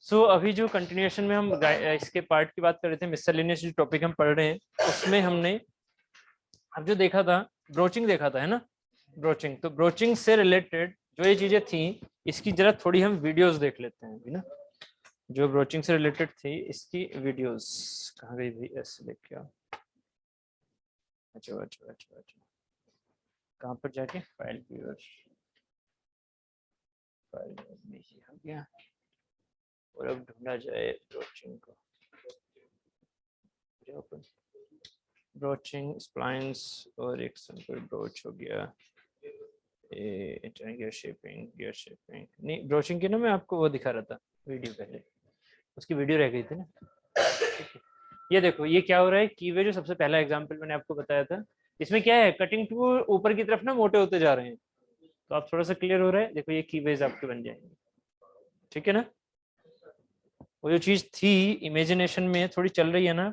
अभी जो कंटिन्यूएशन में हम इसके पार्ट की बात कर रहे थे, मिसलेनियस जो टॉपिक हम पढ़ रहे हैं उसमें हमने अब जो देखा था ब्रोचिंग देखा था, है ना। ब्रोचिंग, तो ब्रोचिंग से रिलेटेड जो ये चीजें थी इसकी जरा थोड़ी हम वीडियोस देख लेते हैं अभी ना। जो ब्रोचिंग से रिलेटेड थी इसकी वीडियोस कहाँ गई भाई, ऐसे देख क्या। अच्छा अच्छा अच्छा अच्छा, कहाँ पर जाके फाइल व्यूअर, फाइल में ही हो गया। और अब ढूंढा जाए ब्रोचिंग को, ब्रोचिंग स्प्लाइंस और एक सिंपल ब्रोच हो गया। गियर शेपिंग नहीं, ब्रोचिंग की ना मैं आपको वो दिखा रहा था वीडियो, पहले उसकी वीडियो रह गई थी ना। ये देखो ये क्या हो रहा है, कीवे जो सबसे पहला एग्जांपल मैंने आपको बताया था, इसमें क्या है, कटिंग टूल ऊपर की तरफ ना मोटे होते जा रहे हैं। तो आप थोड़ा सा क्लियर हो रहा है, देखो ये कीवेज आपके बन जाएंगे, ठीक है ना। वो जो चीज थी इमेजिनेशन में थोड़ी चल रही है ना,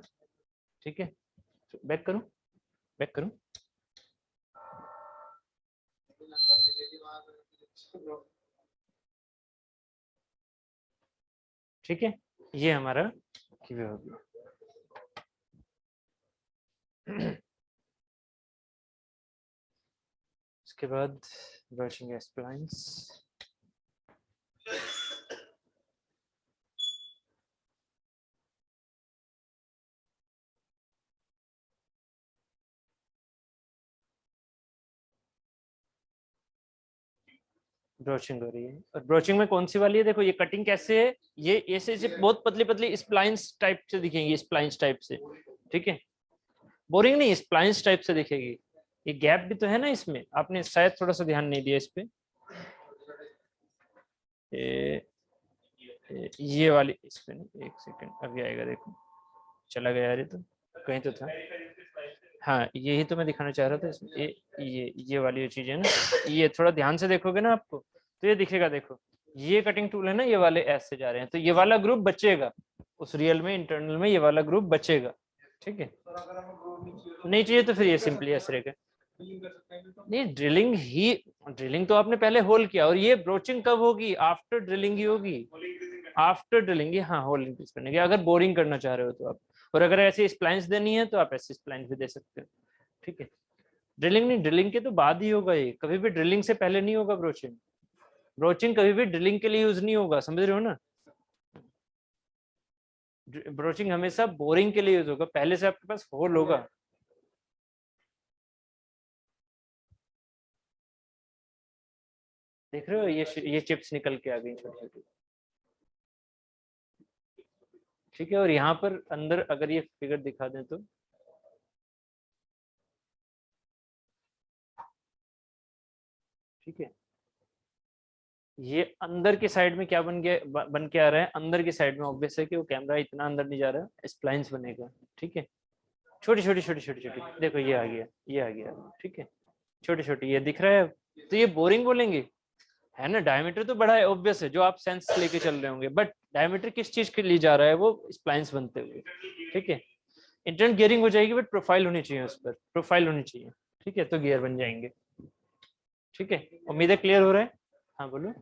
ठीक है। बैक करूं, बैक करूं, ठीक है। ये हमारा कीवे हो गया। उसके बाद ब्रशिंग स्प्लाइंस, ब्रोचिंग हो रही है। और ब्रोचिंग में कौन सी वाली है, देखो ये कटिंग कैसे है, ये ऐसे बहुत पतली पतली स्प्लाइंस टाइप से दिखेंगी, स्प्लाइंस टाइप से, ठीक है। बोरिंग नहीं, स्प्लाइंस टाइप से दिखेगी। ये गैप भी तो है ना इसमें, आपने शायद थोड़ा सा ध्यान नहीं दिया इस पे। ये वाली इस पे नहीं, एक सेकंड अभी आएगा, देखो चला गया यार, ये तो कहीं तो था। हाँ यही तो मैं दिखाना चाह रहा था इसमें, ये वाली जो चीज है ना, ये थोड़ा ध्यान से देखोगे ना आपको तो ये दिखेगा। देखो ये कटिंग टूल है ना, ये वाले ऐसे जा रहे हैं, तो ये वाला ग्रुप बचेगा उस रियल में, इंटरनल में ये वाला ग्रुप बचेगा, ठीक है। नहीं चाहिए तो फिर ये सिंपली ऐसे रहेगा। नहीं ड्रिलिंग ही, ड्रिलिंग तो आपने पहले होल किया, और ये ब्रोचिंग कब होगी, आफ्टर ड्रिलिंग ही होगी, आफ्टर ड्रिलिंग। हाँ होल इंक्रीज करने की, अगर बोरिंग करना चाह रहे हो तो आप, और अगर ऐसे स्प्लाइंस देनी है तो आप ऐसे स्प्लाइंस भी दे सकते हो, ठीक है। ड्रिलिंग नहीं, ड्रिलिंग के तो बाद ही होगा ये, कभी भी ड्रिलिंग से पहले नहीं होगा ब्रोचिंग। ब्रोचिंग कभी भी ड्रिलिंग के लिए यूज नहीं होगा, समझ रहे हो ना। ब्रोचिंग हमेशा बोरिंग के लिए यूज होगा, पहले से आपके पास होल होगा। देख रहे हो ये चिप्स निकल के आ गई छोटी छोटी, ठीक है। और यहाँ पर अंदर अगर ये फिगर दिखा दें तो, ठीक है। ये अंदर की साइड में क्या बन गया, बन के आ रहा है अंदर की साइड में, ऑब्वियस है कि वो कैमरा इतना अंदर नहीं जा रहा है, स्प्लाइंस बनेगा, ठीक है। छोटी छोटी छोटी छोटी छोटी, देखो ये आ गया, ये आ गया, ठीक है। छोटी छोटी ये दिख रहा है, तो ये बोरिंग बोलेंगे, है ना। डायमीटर तो बड़ा है, ऑब्वियस है, जो आप सेंस लेके चल रहे होंगे, बट डायमीटर किस चीज के लिए जा रहा है, वो स्प्लाइंस बनते हुए, ठीक है। इंटरनल गियरिंग हो जाएगी, बट प्रोफाइल होनी चाहिए उस पर, प्रोफाइल होनी चाहिए, ठीक है, तो गियर बन जाएंगे, ठीक है। उम्मीद है क्लियर हो रहा है। हाँ बोलो।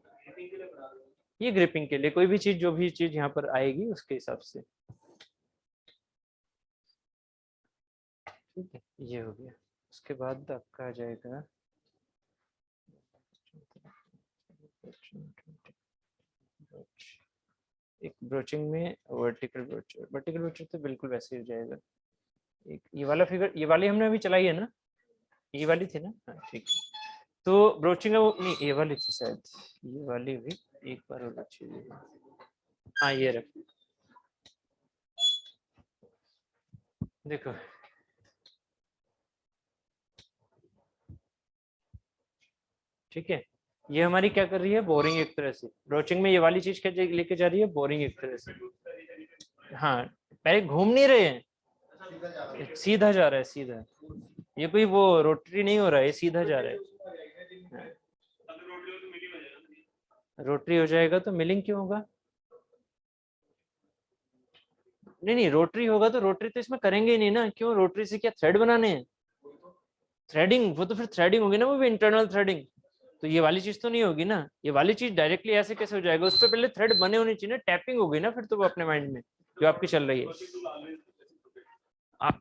ये ग्रिपिंग के लिए, कोई भी चीज, जो भी चीज यहाँ पर आएगी उसके हिसाब से, ठीक है। ये हो गया। उसके बाद आपका आ जाएगा एक ब्रोचिंग में वर्टिकल ब्रोचर, वर्टिकल ब्रोचर तो बिल्कुल वैसे ही हो जाएगा। एक ये वाला फिगर, ये वाली हमने अभी चलाई है ना, ये वाली थी ना, हाँ ठीक है। तो ब्रोचिंग है वो नहीं, ये वाली थी शायद, ये वाली भी एक बार और अच्छी है। हाँ ये रख, देखो ठीक है। ये हमारी क्या कर रही है, बोरिंग एक तरह से, ब्रोचिंग में ये वाली चीज क्या लेके जा रही है, बोरिंग एक तरह से। हाँ पहले घूम नहीं रहे हैं, सीधा जा रहा है, सीधा। ये कोई वो रोटरी नहीं हो रहा है, ये सीधा जा रहा है। रोटरी हो जाएगा तो मिलिंग क्यों होगा, नहीं नहीं रोटरी होगा तो, रोटरी तो इसमें करेंगे ही नहीं ना, क्यों, रोटरी से क्या थ्रेड बनाने हैं, थ्रेडिंग, वो तो फिर थ्रेडिंग होगी ना, वो भी इंटरनल थ्रेडिंग, तो ये वाली चीज तो नहीं होगी ना, ये वाली चीज डायरेक्टली ऐसे कैसे हो जाएगा, उस पर पहले थ्रेड बने होने चाहिए ना, टैपिंग हो गई ना फिर तो वो अपने माइंड में जो आपकी चल रही है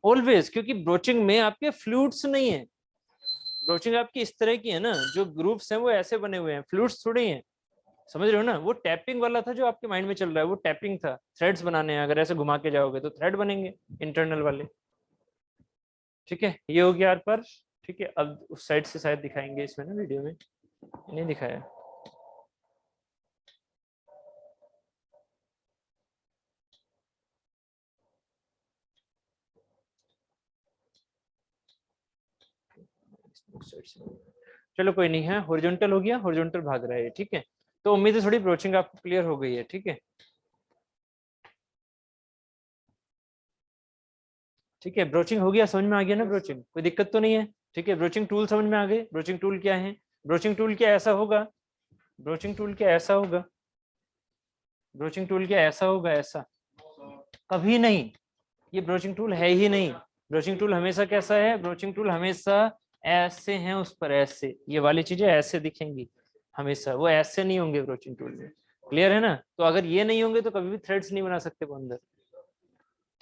ऑलवेज, क्योंकि ब्रोचिंग में आपके फ्लूइड्स नहीं है, ब्रोचिंग आपकी इस तरह की है ना, जो ग्रूव्स हैं वो ऐसे बने हुए हैं, फ्लूइड्स थोड़ी हैं, समझ रहे हो ना। वो टैपिंग वाला था जो आपके माइंड में चल रहा है, वो टैपिंग था, थ्रेड्स बनाने हैं, अगर ऐसे घुमा के जाओगे तो थ्रेड बनेंगे इंटरनल वाले। ठीक है, ये हो गया आर पर। ठीक है, अब उस साइड से शायद दिखाएंगे इसमें ना, वीडियो में नहीं दिखाया। चलो कोई नहीं है, हॉरिजॉन्टल हो गया, हॉरिजॉन्टल भाग रहा है, ठीक है। तो उम्मीद है थोड़ी ब्रोचिंग आपको क्लियर हो गई है, ठीक है। ठीक है, ब्रोचिंग हो गया, समझ में आ गया ना, ब्रोचिंग कोई दिक्कत तो नहीं है। ठीक है, ब्रोचिंग टूल समझ में आ गए, ब्रोचिंग टूल क्या है, ब्रोचिंग टूल क्या ऐसा होगा, ब्रोचिंग टूल क्या ऐसा होगा, ब्रोचिंग टूल क्या ऐसा होगा, ऐसा कभी नहीं, ये ब्रोचिंग टूल है ही नहीं। ब्रोचिंग टूल हमेशा कैसा है, ब्रोचिंग टूल हमेशा ऐसे हैं, उस पर ऐसे, ये वाली चीजें ऐसे दिखेंगी हमेशा, वो ऐसे नहीं होंगे ब्रोचिंग टूल में। क्लियर है ना। तो अगर ये नहीं होंगे तो कभी भी थ्रेड्स नहीं बना सकते वो अंदर।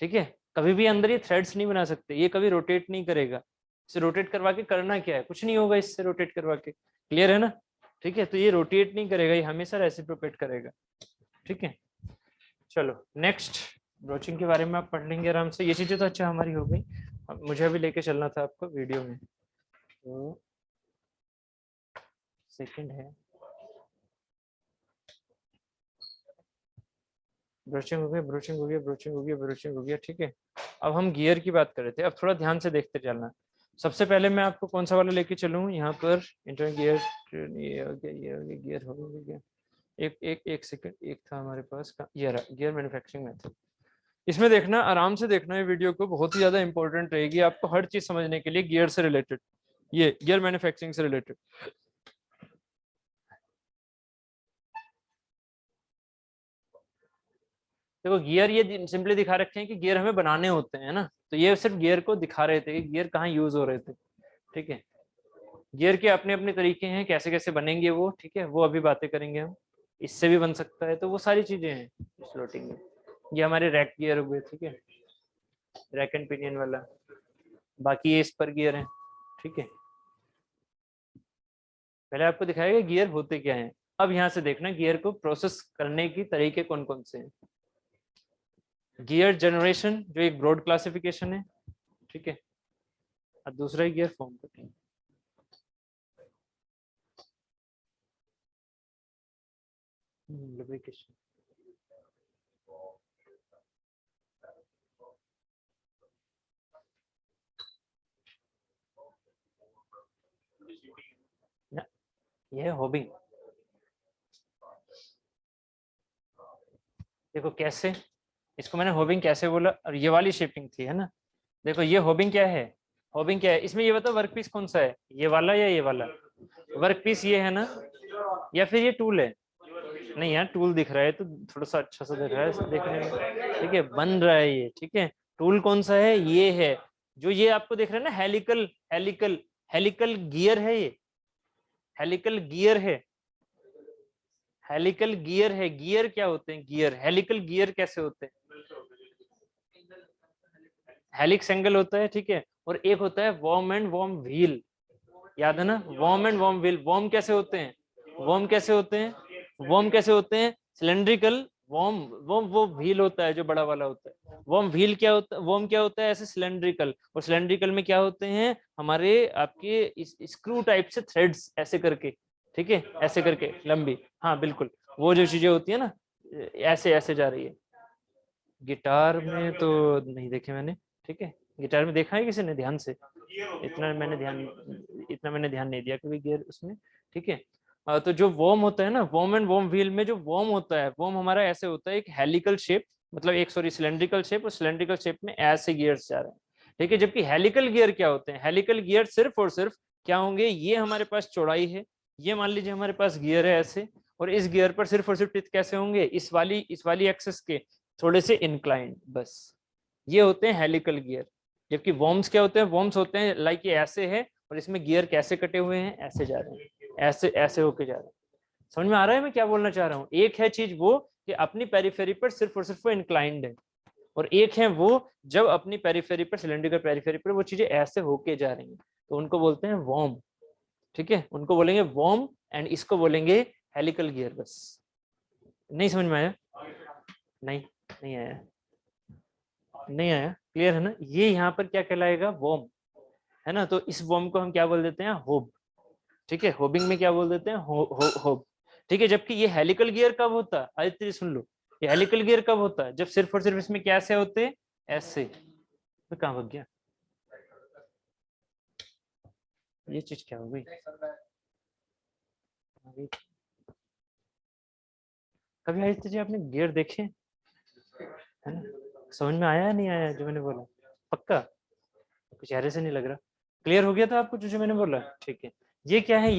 ठीक है, कभी भी अंदर ये थ्रेड्स नहीं बना सकते, ये कभी रोटेट नहीं करेगा। इसे रोटेट करवा के करना क्या है, कुछ नहीं होगा इससे रोटेट करवा के। क्लियर है ना। ठीक है, तो ये रोटेट नहीं करेगा, ये हमेशा रेसिप्रोकेट करेगा। ठीक है, चलो नेक्स्ट, ब्रोचिंग के बारे में आप पढ़ लेंगे आराम से, ये चीजें तो अच्छा हमारी हो गई। अब मुझे अभी लेके चलना था आपको वीडियो में, तो सेकंड है, ब्रोचिंग हो गया, ब्रोचिंग हो गया, ब्रोचिंग हो गया, ब्रोचिंग हो गया। ठीक है, अब हम गियर की बात कर रहे थे, अब थोड़ा ध्यान से देखते चलना। सबसे पहले मैं आपको कौन सा वाला लेके चलूँ यहाँ पर, इंटर गियर, ये हो गया, ये हो गया, गियर हो गया। एक एक एक सेकंड, एक था हमारे पास का, ये रहा गियर मैन्युफैक्चरिंग मेथड। इसमें देखना, आराम से देखना, ये वीडियो को बहुत ही ज्यादा इंपॉर्टेंट रहेगी आपको हर चीज समझने के लिए, गियर से रिलेटेड, ये गियर मैन्युफैक्चरिंग से रिलेटेड। देखो गियर ये सिंपली दिखा रखे हैं कि गियर हमें बनाने होते हैं ना, तो ये सिर्फ गियर को दिखा रहे थे कि गियर कहाँ यूज हो रहे थे। ठीक है, गियर के अपने अपने तरीके हैं, कैसे कैसे बनेंगे वो, ठीक है, वो अभी बातें करेंगे हम। इससे भी बन सकता है, तो वो सारी चीजें हैं स्लोटिंग में। ये हमारे रैक गियर हुए, ठीक है, रैक एंड पिनियन वाला। बाकी ये स्पर गियर है। ठीक है, पहले आपको दिखाएगा गियर होते क्या हैं। अब यहाँ से देखना गियर को प्रोसेस करने की तरीके कौन कौन से हैं। गियर जनरेशन जो एक ब्रॉड क्लासिफिकेशन है, ठीक है, और दूसरा है गियर फॉर्म कटिंग। लुब्रिकेशन, ये है होबिंग। देखो कैसे, इसको मैंने होबिंग कैसे बोला, और ये वाली शेपिंग थी, है ना। देखो ये होबिंग क्या है, होबिंग क्या है, इसमें ये बताओ वर्क पीस कौन सा है, ये वाला या ये वाला। वर्क पीस ये है ना, या फिर ये टूल है। नहीं यार, टूल दिख रहा है तो थोड़ा सा अच्छा सा दिख रहा है देखने में। ठीक है, बन रहा है ये, ठीक है। टूल कौन सा है, ये है, जो ये आपको दिख रहा है ना, हेलिकल, हेलिकल, हेलिकल गियर है ये, हेलिकल गियर है, हेलिकल गियर है। गियर क्या होते हैं, गियर, हेलिकल गियर कैसे होते हैं, हेलिक्स एंगल होता है, ठीक है। और एक होता है वॉर्म एंड वॉर्म व्हील, याद है ना, worm and worm wheel. Worm कैसे होते हैं, वॉर्म कैसे होते हैं, वॉर्म कैसे होते हैं, सिलेंड्रिकल। वॉर्म, वो व्हील होता है जो बड़ा वाला होता है। वॉर्म व्हील क्या होता है, वॉर्म क्या होता है, ऐसे सिलेंड्रिकल। और सिलेंड्रिकल में क्या होते हैं हमारे आपके इस स्क्रू टाइप से थ्रेड्स ऐसे करके, ठीक है, ऐसे करके लंबी, हाँ बिल्कुल, वो जो चीजें होती है ना, ऐसे ऐसे जा रही है। गिटार में तो नहीं देखे मैंने। ठीक है, गिटार में देखा है किसी ने ध्यान से, इतना मैंने ध्यान नहीं दिया कभी गियर उसमें। ठीक है, तो जो वॉर्म होता है ना, वॉर्म एंड वॉर्म व्हील में जो वॉर्म होता है, वॉर्म हमारा ऐसे होता है एक हेलिकल शेप, मतलब एक सॉरी सिलेंड्रिकल शेप, और सिलेंड्रिकल शेप में ऐसे गियर्स जा रहे हैं। ठीक है, जबकि हेलिकल गियर क्या होते हैं, हेलिकल गियर सिर्फ और सिर्फ क्या होंगे, ये हमारे पास चौड़ाई है, ये मान लीजिए हमारे पास गियर है ऐसे, और इस गियर पर सिर्फ और सिर्फ टिथ कैसे होंगे, इस वाली एक्सेस के थोड़े से इंक्लाइंड, बस ये होते हैं हेलिकल गियर। जबकि वॉर्म्स क्या होते हैं, वॉर्म्स होते हैं लाइक ये ऐसे है, और इसमें गियर कैसे कटे हुए हैं, ऐसे जा रहे हैं। ऐसे ऐसे होके जा रहा है। समझ में आ रहा है मैं क्या बोलना चाह रहा हूँ? एक है चीज वो कि अपनी पेरिफेरी पर सिर्फ और सिर्फ वो इंक्लाइंड है, और एक है वो जब अपनी पेरिफेरी पर, सिलेंड्रिकल पेरिफेरी पर वो चीजें ऐसे होके जा रही हैं, तो उनको बोलते हैं वॉर्म। ठीक है, उनको बोलेंगे वॉर्म, एंड इसको बोलेंगे हेलिकल गियर। बस नहीं समझ में आया? नहीं, नहीं आया, नहीं आया, क्लियर है ना? ये यहाँ पर क्या कहलाएगा? वॉर्म, है ना? तो इस वॉर्म को हम क्या बोल देते हैं? होब। ठीक है, होबिंग में क्या बोल देते हैं? होब। ठीक है, जबकि ये हेलिकल गियर कब होता है? आदित्य सुन लो, ये हेलिकल गियर कब होता है? जब सिर्फ और सिर्फ इसमें कैसे होते हैं? ऐसे। तो कहाँ भाग गया? ये चीज क्या हो गई? कभी आदित्य जी आपने गियर देखे, है ना? समझ में आया नहीं आया जो मैंने बोला? पक्का? कुछ चेहरे से नहीं लग रहा। क्लियर हो गया था आपको जो मैंने बोला? ठीक है। ये क्या है?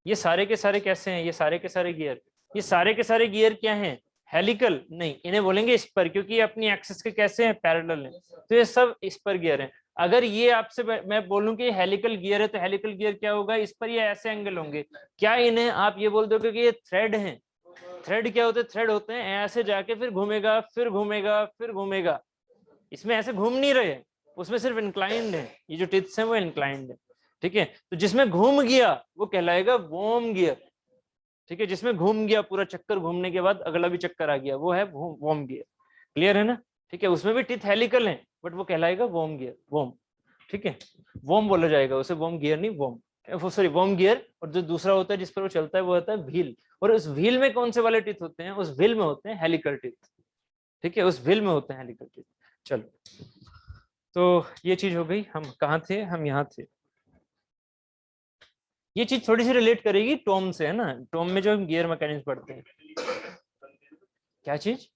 ये सारे के सारे कैसे हैं? ये सारे के सारे गियर, ये सारे के सारे गियर क्या हैं? हेलिकल नहीं, इन्हें बोलेंगे स्पर, क्योंकि ये अपनी एक्सिस के कैसे हैं? पैरेलल हैं। तो ये सब स्पर गियर हैं। अगर ये आपसे मैं बोलूं कि हेलिकल गियर है, तो हेलिकल गियर क्या होगा? इस पर ये ऐसे एंगल होंगे। क्या इन्हें आप ये बोल दोगे कि ये थ्रेड हैं? थ्रेड क्या होते हैं? थ्रेड होते हैं ऐसे जाके फिर घूमेगा, फिर घूमेगा, फिर घूमेगा। इसमें ऐसे घूम नहीं रहे, उसमें सिर्फ इंक्लाइंड है। ये जो टिप्स हैं वो इंक्लाइंड है। ठीक है, तो जिसमें घूम गया वो कहलाएगा वॉर्म गियर। ठीक है, जिसमें घूम गया, पूरा चक्कर घूमने के बाद अगला भी चक्कर आ गया, वो है वॉर्म गियर। क्लियर है ना? ठीक है, उसमें भी टिथ हेलिकल है, बट वो कहलाएगा वॉर्म गियर, वॉर्म। ठीक है, वॉर्म बोला जाएगा उसे, वॉर्म गियर नहीं, वॉर्म, सॉरी वॉर्म गियर। और जो दूसरा होता है जिस पर वो चलता है वो होता है व्हील। और उस व्हील में कौन से वाले टिथ होते हैं? उस व्हील में होते हैं हेलिकल टिथ। ठीक है, उस व्हील में होते हैं हेलिकल टिथ। चलो, तो ये चीज हो गई। हम कहाँ थे? हम यहाँ थे। ये चीज थोड़ी सी रिलेट करेगी टॉम से, है ना? टॉम में जो हम गियर मैकेनिज्म पढ़ते हैं। क्या चीज?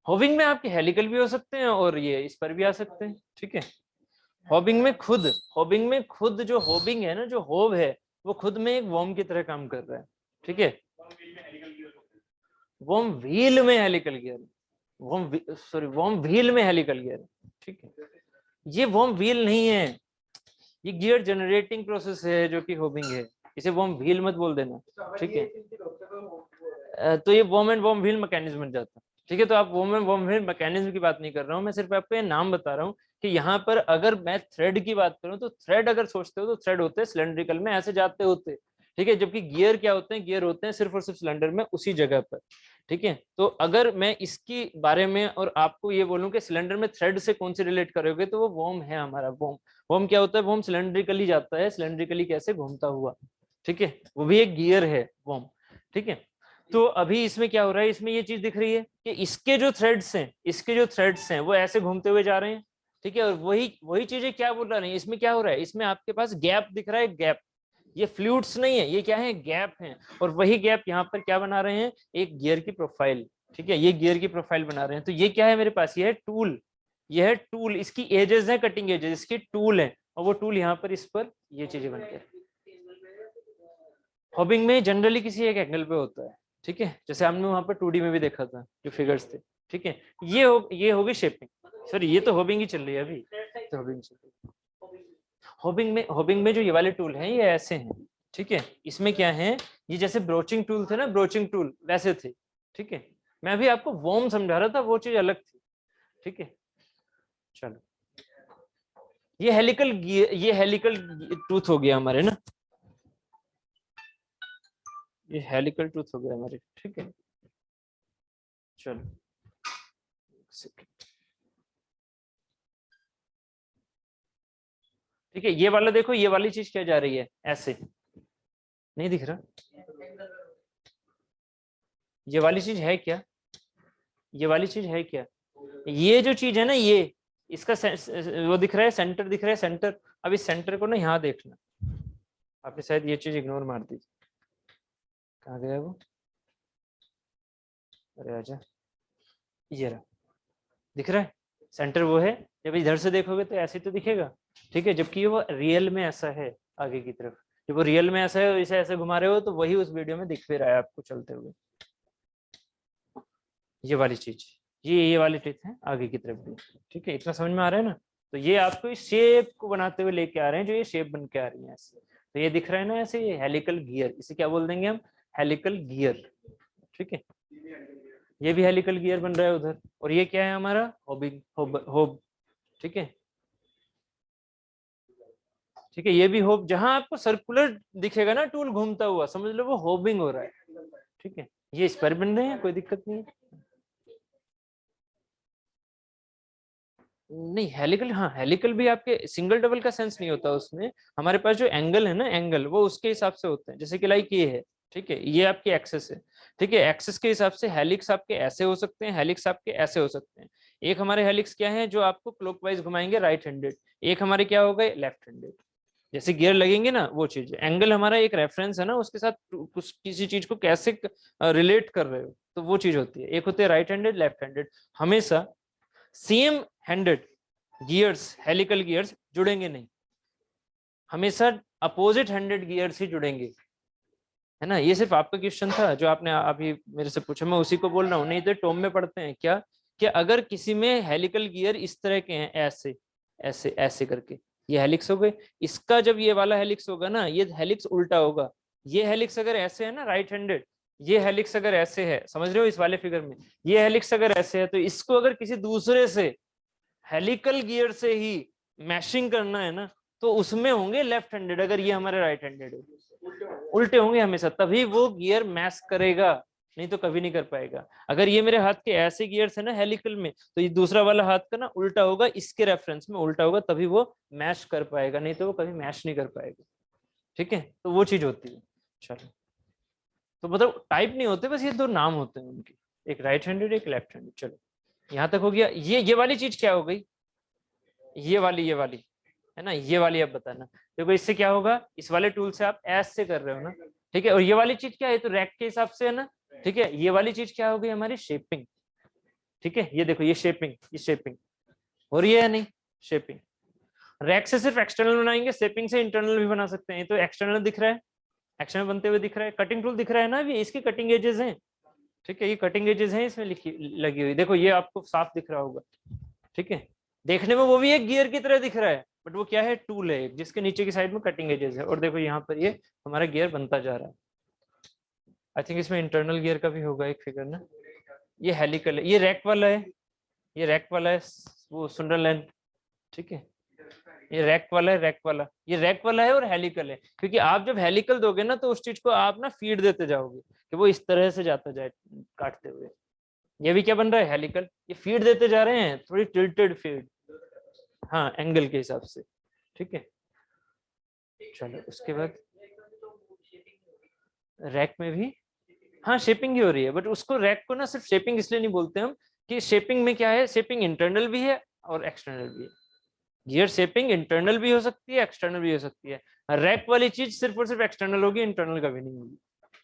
होविंग में आपके हेलिकल भी हो सकते हैं और ये इस पर भी आ सकते हैं। ठीक है, होबिंग में खुद जो होबिंग है ना, जो होब है, वो खुद में एक वॉर्म की तरह काम कर रहा है। ठीक है, वॉर्म व्हील में हेलिकल गियर, वॉर्म व्हील में हेलिकल गियर। ठीक है, ये वॉर्म व्हील नहीं है, ये गियर जनरेटिंग प्रोसेस है जो कि होबिंग है। इसे वॉर्म व्हील मत बोल देना। ठीक है, तो ये worm and worm wheel mechanism बन जाता है। ठीक है, तो आप worm and worm wheel mechanism की बात नहीं कर रहा हूँ मैं, सिर्फ आपको ये नाम बता रहा हूँ कि यहाँ पर अगर मैं थ्रेड की बात करूँ, तो थ्रेड अगर सोचते हो तो थ्रेड होते हैं सिलेंड्रिकल में, ऐसे जाते होते। ठीक है, जबकि गियर क्या होते हैं? गियर होते हैं सिर्फ और सिर्फ सिलेंडर में, उसी जगह पर। ठीक है, तो अगर मैं इसकी बारे में और आपको ये बोलूं कि सिलेंडर में थ्रेड से कौन से रिलेट करोगे, तो वो वॉर्म है हमारा। वॉर्म, वॉर्म क्या होता है? वॉर्म सिलेंड्रिकली जाता है, सिलेंड्रिकली कैसे? घूमता हुआ। ठीक है, वो भी एक गियर है वॉर्म। ठीक है, तो अभी इसमें क्या हो रहा है? इसमें ये चीज दिख रही है कि इसके जो थ्रेड्स हैं, इसके जो थ्रेड्स हैं वो ऐसे घूमते हुए जा रहे हैं। ठीक है, और वही वही चीजें क्या बोल रहा है? इसमें क्या हो रहा है? इसमें आपके पास गैप दिख रहा है, गैप। ये फ्लूइड्स नहीं है, ये क्या है? गैप है। और वही गैप यहाँ पर क्या बना रहे हैं? एक गियर की प्रोफाइल। ठीक है, ये गियर की प्रोफाइल बना रहे हैं। तो ये क्या है मेरे पास? ये है टूल, ये है टूल। इसकी एजेस है, कटिंग एजेस, इसकी टूल है। और वो टूल यहाँ पर, इस पर ये चीजें बनकर। हॉबिंग में जनरली किसी एक एंगल पे होता है। ठीक है, जैसे हमने वहां पर 2D में भी देखा था जो फिगर्स थे। ठीक है, ये होगी शेपिंग। सॉरी, ये तो हॉबिंग ही चल रही है अभी, तो हॉबिंग चल रही है। हॉबिंग में जो ये वाले टूल हैं ये ऐसे हैं। ठीक है, इसमें क्या है? ये जैसे ब्रोचिंग टूल थे ना, ब्रोचिंग टूल वैसे थे। ठीक है, मैं अभी आपको वॉर्म समझा रहा था, वो चीज अलग थी। ठीक है, चलो, ये हेलिकल टूथ हो गया हमारे ना, ये हेलिकल टूथ हो गया हमारे। ठीक है, चलो, ठीक है, ये वाला देखो, ये वाली चीज क्या जा रही है? ऐसे नहीं दिख रहा? ये वाली चीज है क्या? ये वाली चीज है क्या? ये जो चीज है ना, ये इसका वो दिख रहा है, सेंटर दिख रहा है, सेंटर। अब इस सेंटर को ना यहाँ देखना, आपने शायद ये चीज इग्नोर मार दी। कहाँ गया वो? अरे आजा, ये रहा, दिख रहा है? सेंटर वो है। जब इधर से देखोगे तो ऐसे तो दिखेगा। ठीक है, जबकि वो रियल में ऐसा है आगे की तरफ। जब वो रियल में ऐसा है, इसे ऐसे घुमा रहे हो, तो वही उस वीडियो में दिख भी रहा है आपको चलते हुए। ये वाली चीज, ये वाली टिप है आगे की तरफ भी। ठीक है, इतना समझ में आ रहा है ना? तो ये आपको इस शेप को बनाते हुए लेके आ रहे हैं, जो ये शेप बन के आ रही है ऐसे। तो ये दिख रहा है ना ऐसे, ये हेलिकल गियर, इसे क्या बोल देंगे हम, हेलिकल गियर। ठीक है, ये भी हेलिकल गियर बन रहा है उधर। और ये क्या है हमारा, होबिंग, होब। ठीक है, ठीक है, ये भी होब। जहां आपको सर्कुलर दिखेगा ना टूल घूमता हुआ, समझ लो वो होबिंग हो रहा है। ठीक है, ये इस पर बन रहे हैं, कोई दिक्कत नहीं है। नहीं हेलिकल, हाँ हेलिकल भी आपके सिंगल डबल का सेंस नहीं होता उसमें। हमारे पास जो एंगल है ना, एंगल वो उसके हिसाब से होते हैं। जैसे कि लाइक ये है, ठीक है, ये आपकी एक्सेस है। ठीक है, एक्सेस के हिसाब से हेलिक्स आपके ऐसे हो सकते हैं, हेलिक्स आपके ऐसे हो सकते हैं। एक हमारे हेलिक्स क्या है, जो आपको क्लॉकवाइज घुमाएंगे राइट हैंडेड। एक हमारे क्या हो गए, लेफ्ट हैंडेड। जैसे गियर लगेंगे ना, वो चीज। एंगल हमारा एक रेफरेंस है ना, उसके साथ कुछ किसी चीज को कैसे रिलेट कर रहे हो, तो वो चीज होती है। एक होते हैं राइट हैंडेड, लेफ्ट हैंडेड। हमेशा same handed gears, helical gears जुड़ेंगे नहीं, हमेशा अपोजिट हैंडेड गियर्स ही जुड़ेंगे। है ना, ये सिर्फ आपका क्वेश्चन था जो आपने अभी मेरे से पूछा, मैं उसी को बोल रहा हूँ। नहीं तो टॉम में पढ़ते हैं क्या, कि अगर किसी में हेलिकल गियर इस तरह के हैं, ऐसे ऐसे ऐसे करके, ये हेलिक्स हो गए। इसका जब ये वाला हेलिक्स होगा ना, ये हेलिक्स उल्टा होगा। ये हेलिक्स अगर ऐसे है ना, राइट हैंडेड, ये हेलिक्स अगर ऐसे है, समझ रहे हो इस वाले फिगर में, ये हेलिक्स अगर ऐसे है, तो इसको अगर किसी दूसरे से हेलिकल गियर से ही मैशिंग करना है ना, तो उसमें होंगे लेफ्ट हैंडेड। अगर ये हमारे राइट हैंडेड है, उल्टे होंगे हमेशा, तभी वो गियर मैच करेगा, नहीं तो कभी नहीं कर पाएगा। अगर ये मेरे हाथ के ऐसे गियर्स है ना हेलिकल में, तो ये दूसरा वाला हाथ का ना उल्टा होगा, इसके रेफरेंस में उल्टा होगा, तभी वो मैच कर पाएगा, नहीं तो वो कभी मैच नहीं कर पाएगा। ठीक है, तो वो चीज होती है। चलो, तो मतलब टाइप नहीं होते, बस ये दो नाम होते हैं उनके, एक राइट हैंडेड, एक लेफ्ट हैंडेड। चलो, यहाँ तक हो गया। ये वाली चीज क्या हो गई, ये वाली है ना, ये वाली। अब बताना देखो, इससे क्या होगा, इस वाले टूल से आप एस से कर रहे हो ना। ठीक है, और ये वाली चीज क्या है, तो रैक के हिसाब से है ना। ठीक है, ये वाली चीज क्या हो गई, हमारी शेपिंग। ठीक है, ये देखो, ये शेपिंग, ये शेपिंग हो रही है या नहीं, शेपिंग। रैक से सिर्फ एक्सटर्नल बनाएंगे, शेपिंग से इंटरनल भी बना सकते हैं। तो एक्सटर्नल दिख रहा है, एक्सटर्नल बनते हुए दिख रहा है। कटिंग टूल दिख रहा है ना, अभी इसकी कटिंग एजेस हैं। ठीक है, ये कटिंग एजेस हैं इसमें लिखी लगी हुई, देखो ये आपको साफ दिख रहा होगा। ठीक है, देखने में वो भी एक गियर की तरह दिख रहा है, बट वो क्या है, टूल है जिसके नीचे की साइड में कटिंग एजेस है। और देखो यहाँ पर ये हमारा गियर बनता जा रहा है। आई थिंक इसमें इंटरनल गियर का भी होगा एक फिगर ना। ये हेलिकल है, ये रैक वाला है, ये रैक वाला है, वो सुंडरलैंड। ठीक है, ये रैक वाला है, रैक वाला, ये रैक वाला है और हेलिकल है। क्योंकि आप जब हेलिकल दोगे ना, तो उस चीज को आप ना फीड देते जाओगे, कि वो इस तरह से जाता जाए काटते हुए। ये भी क्या बन रहा है, हेलिकल। ये फीड देते जा रहे हैं, थोड़ी टिल्टेड फीड, हाँ एंगल के हिसाब से। ठीक है, चलो उसके बाद रैक में भी हाँ शेपिंग ही हो रही है, बट उसको रैक को ना सिर्फ शेपिंग इसलिए नहीं बोलते हम, कि शेपिंग में क्या है, शेपिंग इंटरनल भी है और एक्सटर्नल भी है। गियर शेपिंग इंटरनल भी हो सकती है, एक्सटर्नल भी हो सकती है। रैक वाली चीज सिर्फ और सिर्फ एक्सटर्नल होगी, इंटरनल कभी नहीं होगी।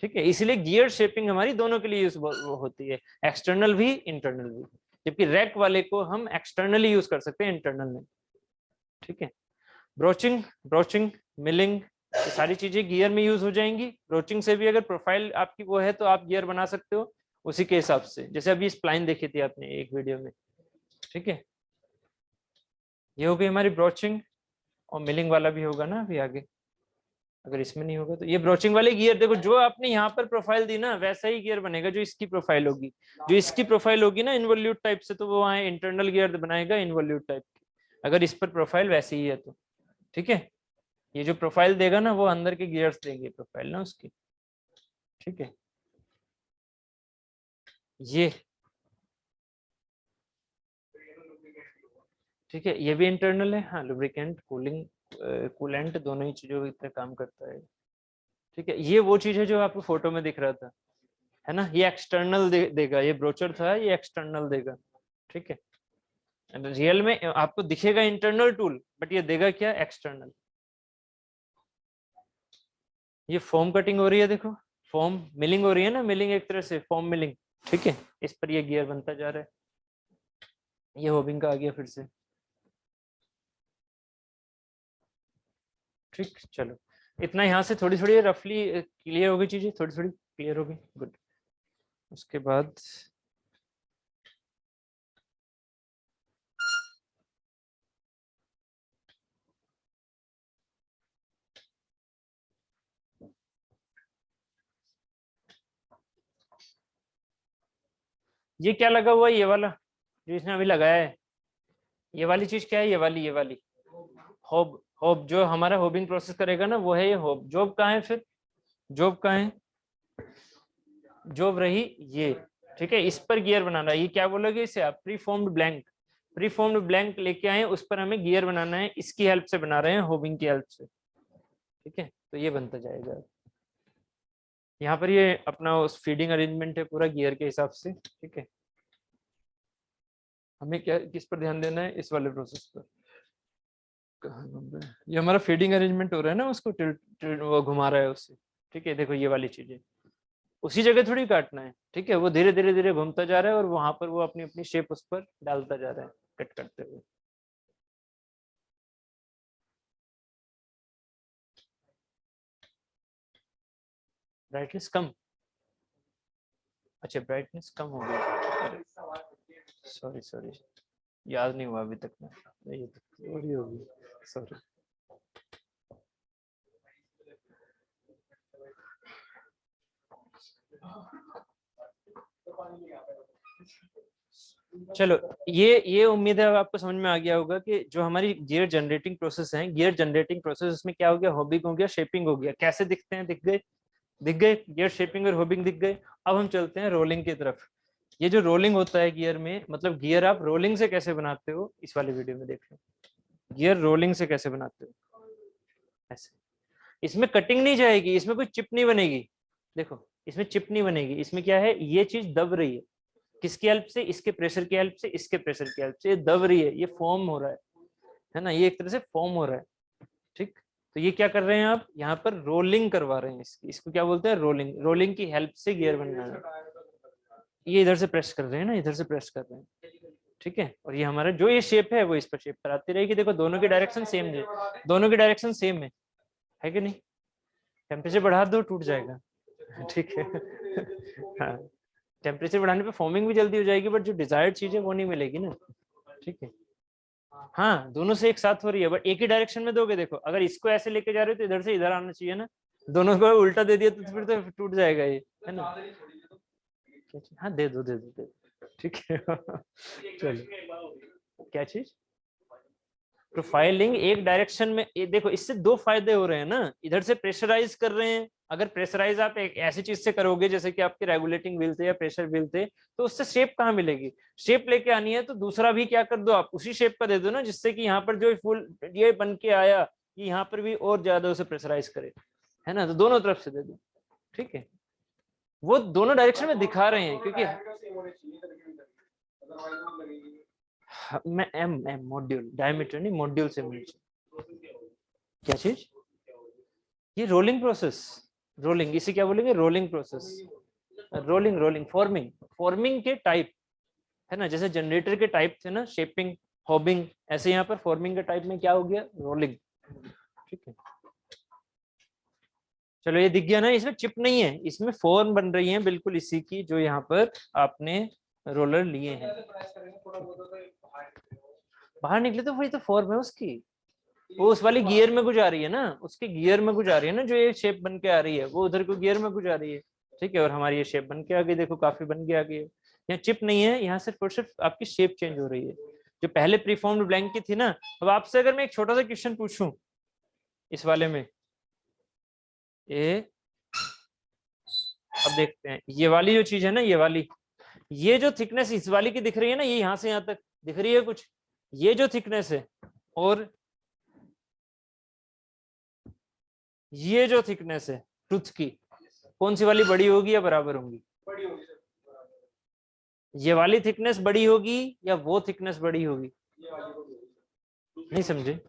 ठीक है, इसलिए गियर शेपिंग हमारी दोनों के लिए यूज होती है, एक्सटर्नल भी, इंटरनल भी। जबकि रैक वाले को हम एक्सटर्नली यूज कर सकते हैं, इंटरनल नहीं। ठीक है, ब्रोचिंग, ब्रोचिंग, मिलिंग, ये सारी चीजें गियर में यूज हो जाएंगी। ब्रोचिंग से भी अगर प्रोफाइल आपकी वो है, तो आप गियर बना सकते हो उसी के हिसाब से, जैसे अभी स्प्लाइन देखी थी आपने एक वीडियो में। ठीक है, ये हो गई हमारी ब्रोचिंग। और मिलिंग वाला भी होगा ना अभी आगे, अगर इसमें नहीं होगा तो। ये ब्रोचिंग वाले गियर देखो, जो आपने यहाँ पर प्रोफाइल दी ना, वैसा ही गियर बनेगा जो इसकी प्रोफाइल होगी। जो इसकी प्रोफाइल होगी ना इनवॉल्यूट टाइप से, तो वो वहाँ इंटरनल गियर बनाएगा इनवॉल्यूट टाइप की, अगर इस पर प्रोफाइल वैसे ही है तो। ठीक है, ये जो प्रोफाइल देगा ना, वो अंदर के गियर्स देंगे प्रोफाइल ना उसकी। ठीक है, ये ठीक है, ये भी इंटरनल है। हाँ, लुब्रिकेंट, कूलिंग, कूलेंट, दोनों ही चीजों की तरह काम करता है। ठीक है, ये वो चीज है जो आपको फोटो में दिख रहा था, है ना, ये एक्सटर्नल देगा। ये ब्रोचर था, ये एक्सटर्नल देगा। ठीक है, रियल में आपको दिखेगा इंटरनल टूल, बट ये देगा क्या, एक्सटर्नल। ये फॉर्म कटिंग हो रही है, देखो फॉर्म मिलिंग हो रही है ना, मिलिंग एक तरह से फॉर्म मिलिंग। ठीक है, इस पर ये गियर बनता जा रहा है। ये होबिंग का आ गया फिर से। ठीक, चलो इतना यहाँ से थोड़ी थोड़ी रफली क्लियर हो गई चीजें, थोड़ी थोड़ी क्लियर हो गई, गुड। उसके बाद ये क्या लगा हुआ है, ये वाला जो इसने अभी लगाया है, ये वाली चीज क्या है, ये वाली होब। होब जो हमारा होबिंग प्रोसेस करेगा ना, वो है ये होब। जॉब कहाँ है फिर, जॉब कहाँ है, जॉब रही ये, ठीक है। इस पर गियर बनाना है, ये क्या बोलोगे इसे आप, pre formed blank. Pre formed blank लेके आए, उस पर हमें गियर बनाना है, इसकी हेल्प से बना रहे हैं, होबिंग की हेल्प से, ठीक है। तो ये बनता जाएगा। यहाँ पर ये अपना उस फीडिंग अरेंजमेंट है पूरा गियर के हिसाब से, ठीक है। हमें क्या, किस पर ध्यान देना है, इस वाले प्रोसेस पर। कहाँ घूम रहा है? ये हमारा फीडिंग अरेंजमेंट हो रहा है ना, उसको वो घुमा रहा है उससे, ठीक है। देखो ये वाली चीजें उसी जगह थोड़ी काटना है, ठीक है। वो धीरे धीरे धीरे घूमता जा रहा है और वहां पर वो अपनी अपनी शेप उस पर डालता जा रहा है, कट करते हुए। ब्राइटनेस कम, अच्छा ब्राइटनेस कम हो गई, सॉरी सॉरी, याद नहीं हुआ अभी तक में, ये तो थोड़ी होगी, सॉरी। चलो, ये उम्मीद है अब आपको समझ में आ गया होगा कि जो हमारी गियर जनरेटिंग प्रोसेस है, गियर जनरेटिंग प्रोसेस, उसमें क्या हो गया, होबिंग हो गया, शेपिंग हो गया। कैसे दिखते हैं, दिख गए, दिख गए, गियर शेपिंग और होबिंग दिख गए। अब हम चलते हैं रोलिंग की तरफ। ये जो रोलिंग होता है गियर में, मतलब गियर आप रोलिंग से कैसे बनाते हो, इस वाले वीडियो में देख लो। गियर रोलिंग से कैसे बनाते हो, ऐसे। इसमें कटिंग नहीं जाएगी, इसमें कोई चिप नहीं बनेगी, देखो इसमें चिप नहीं बनेगी। इसमें क्या है, ये चीज दब रही है, किसकी हेल्प से, इसके प्रेशर की हेल्प से, इसके प्रेशर की हेल्प से ये दब रही है, ये फॉर्म हो रहा है ना, ये एक तरह से फॉर्म हो रहा है, ठीक। तो ये क्या कर रहे हैं आप, यहाँ पर रोलिंग करवा रहे हैं इसकी, इसको क्या बोलते हैं, रोलिंग। रोलिंग की हेल्प से गियर बन रहा है। ये इधर से प्रेस कर रहे हैं ना, इधर से प्रेस कर रहे हैं, ठीक है। और ये हमारा जो ये शेप है वो इस पर शेप पर आती रहेगी। देखो दोनों की डायरेक्शन सेम है, दोनों की डायरेक्शन सेम है कि नहीं। टेम्परेचर बढ़ा दो, टूट जाएगा, ठीक है। हाँ, टेम्परेचर बढ़ाने पे फॉर्मिंग भी जल्दी हो जाएगी, बट जो डिजायर्ड चीज है वो नहीं मिलेगी ना, ठीक है। हाँ, दोनों से एक साथ हो रही है, बट एक ही डायरेक्शन में दोगे। देखो अगर इसको ऐसे लेके जा रहे हो तो इधर से इधर आना चाहिए ना, दोनों को उल्टा दे दिया तो फिर तो टूट जाएगा ये, है ना। हाँ दे दो, दे दो, ठीक है। चलो, क्या चीज, प्रोफाइलिंग एक डायरेक्शन में, ये देखो इससे दो फायदे हो रहे हैं ना, इधर से प्रेशराइज कर रहे हैं। अगर प्रेशराइज आप एक ऐसी चीज से करोगे जैसे कि आपके रेगुलेटिंग व्हील थे या प्रेशर व्हील थे, तो उससे शेप कहाँ मिलेगी, शेप लेके आनी है तो दूसरा भी क्या कर दो आप, उसी शेप का दे दो ना, जिससे कि यहाँ पर जो फुल ये बन के आया, कि यहाँ पर भी और ज्यादा उसे प्रेशराइज करे, है ना। तो दोनों तरफ से दे दो, ठीक है। वो दोनों डायरेक्शन में दिखा रहे हैं, क्योंकि मैं एम मॉड्यूल, डायमीटर नहीं, मॉड्यूल से मिलती, क्या चीज, ये रोलिंग प्रोसेस, रोलिंग, इसे क्या बोलेंगे, rolling process. Rolling, rolling, forming, forming के टाइप, है ना। जैसे जनरेटर के टाइप थे ना, शेपिंग, हॉबिंग, ऐसे यहाँ पर फॉर्मिंग के टाइप में क्या हो गया, रोलिंग, ठीक है। चलो ये दिख गया ना, इसमें चिप नहीं है, इसमें फॉर्म बन रही है बिल्कुल इसी की, जो यहाँ पर आपने रोलर लिए हैं। बाहर निकले तो वही तो फॉर्म है उसकी, वो उस वाली गियर में कुछ आ रही है ना, उसके गियर में कुछ आ रही है ना, जो ये शेप बन के आ रही है, वो उधर को गियर में कुछ आ रही है, ठीक है। और हमारी ये शेप बन के आ गई, देखो काफी बन के आ गई है। यहाँ चिप नहीं है, यहाँ सिर्फ और सिर्फ आपकी शेप चेंज हो रही है, जो पहले प्रीफॉर्म्ड ब्लैंक की थी ना। अब आपसे अगर मैं एक छोटा सा क्वेश्चन पूछूं इस वाले में, ये अब देखते हैं, ये वाली जो चीज है ना, ये वाली, ये जो थिकनेस इस वाली की दिख रही है ना, ये यहाँ से यहाँ तक दिख रही है कुछ, ये जो थिकनेस है, और ये जो थिकनेस है टूथ की, कौन सी वाली बड़ी होगी या बराबर होंगी, ये वाली थिकनेस बड़ी होगी या वो थिकनेस बड़ी होगी, नहीं समझे।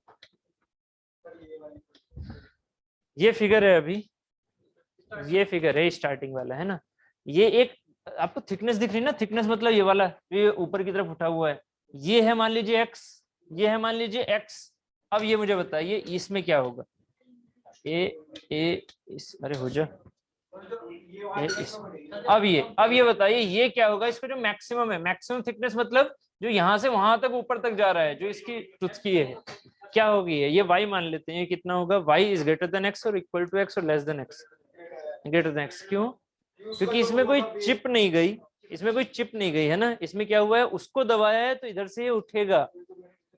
ये फिगर है अभी, ये फिगर है स्टार्टिंग वाला, है ना। ये एक आपको थिकनेस दिख रही है ना, थिकनेस मतलब ये वाला, ये ऊपर की तरफ उठा हुआ है, ये है मान लीजिए एक्स, ये है मान लीजिए एक्स। अब ये मुझे बताइए इसमें क्या होगा, ए इस, अरे हो जा, अब ये बताइए ये क्या होगा, इसका जो मैक्सिमम है, मैक्सिमम थिकनेस मतलब जो यहाँ से वहां तक ऊपर तक जा रहा है, जो इसकी टूथ की है, क्या होगी ये y मान लेते हैं, ये कितना होगा, y is greater than x और इक्वल टू x और less than x, greater than x। क्यों, क्योंकि इसमें कोई चिप नहीं गई, इसमें कोई चिप नहीं गई है ना, इसमें क्या हुआ है, उसको दबाया है तो इधर से ये उठेगा,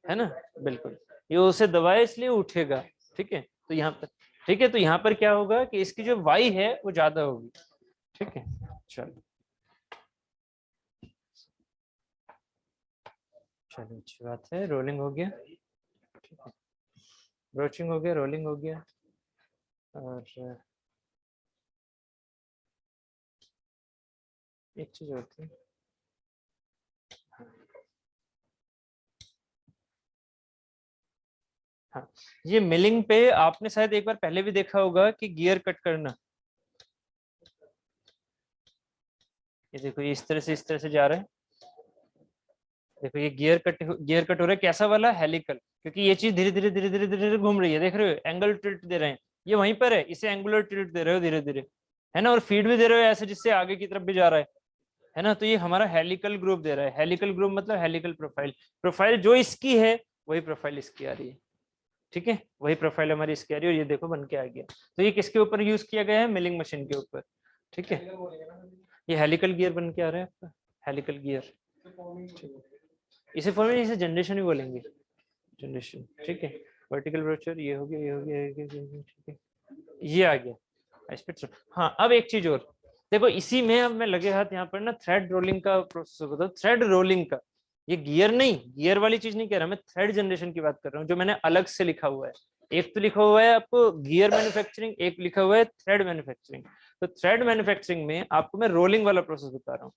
है ना, बिल्कुल, ये उसे दबाया इसलिए उठेगा, ठीक है। तो यहाँ पर, ठीक है, तो यहाँ पर क्या होगा कि इसकी जो वाई है वो ज्यादा होगी, ठीक है। चलो चलो, अच्छी बात है, रोलिंग हो गया, ठीक है, ब्रोचिंग हो गया, रोलिंग हो गया, और एक चीज और थी, हाँ, ये मिलिंग पे आपने शायद एक बार पहले भी देखा होगा कि गियर कट करना, ये देखो ये इस तरह से, इस तरह से जा रहा है, देखो ये गियर कट हो रहा है, कैसा वाला, हेलिकल, क्योंकि ये चीज धीरे धीरे धीरे धीरे धीरे धीरे घूम रही है, देख रहे हो, एंगल टिल्ट दे रहे हैं, ये वहीं पर है, इसे एंगुलर टिल्ट दे रहे हो धीरे धीरे, है ना, और फीड भी दे रहे हो ऐसे जिससे आगे की तरफ भी जा रहा है ना, तो ये हमारा हेलिकल ग्रुप दे रहा है, हेलिकल ग्रुप मतलब हेलिकल प्रोफाइल, प्रोफाइल जो इसकी है वही प्रोफाइल इसकी आ रही है, ठीक है, वही प्रोफाइल हमारी इसकी आ रही है, और ये देखो बन के आ गया, तो ये किसके ऊपर यूज किया गया है, मिलिंग मशीन के ऊपर, ठीक है, ये हेलिकल गियर बन के आ रहा है आपका, हेलिकल गियर, इसे फॉर्म में इसे जनरेशन ही बोलेंगे, जनरेशन, ठीक है, वर्टिकल ब्रोचर, ये हो गया, ये हो गया, ठीक है, ये आ गया स्पीड। हाँ, अब एक चीज और देखो, इसी में अब मैं लगे हाथ यहाँ पर ना थ्रेड रोलिंग का प्रोसेस होता है, थ्रेड रोलिंग का, ये गियर नहीं, गियर वाली चीज नहीं कह रहा मैं, थ्रेड जनरेशन की बात कर रहा हूँ, जो मैंने अलग से लिखा हुआ है, एक तो लिखा हुआ है आपको गियर मैन्युफैक्चरिंग, एक लिखा हुआ है थ्रेड मैन्युफैक्चरिंग, तो थ्रेड मैन्युफैक्चरिंग में आपको मैं रोलिंग वाला प्रोसेस बता रहा हूँ,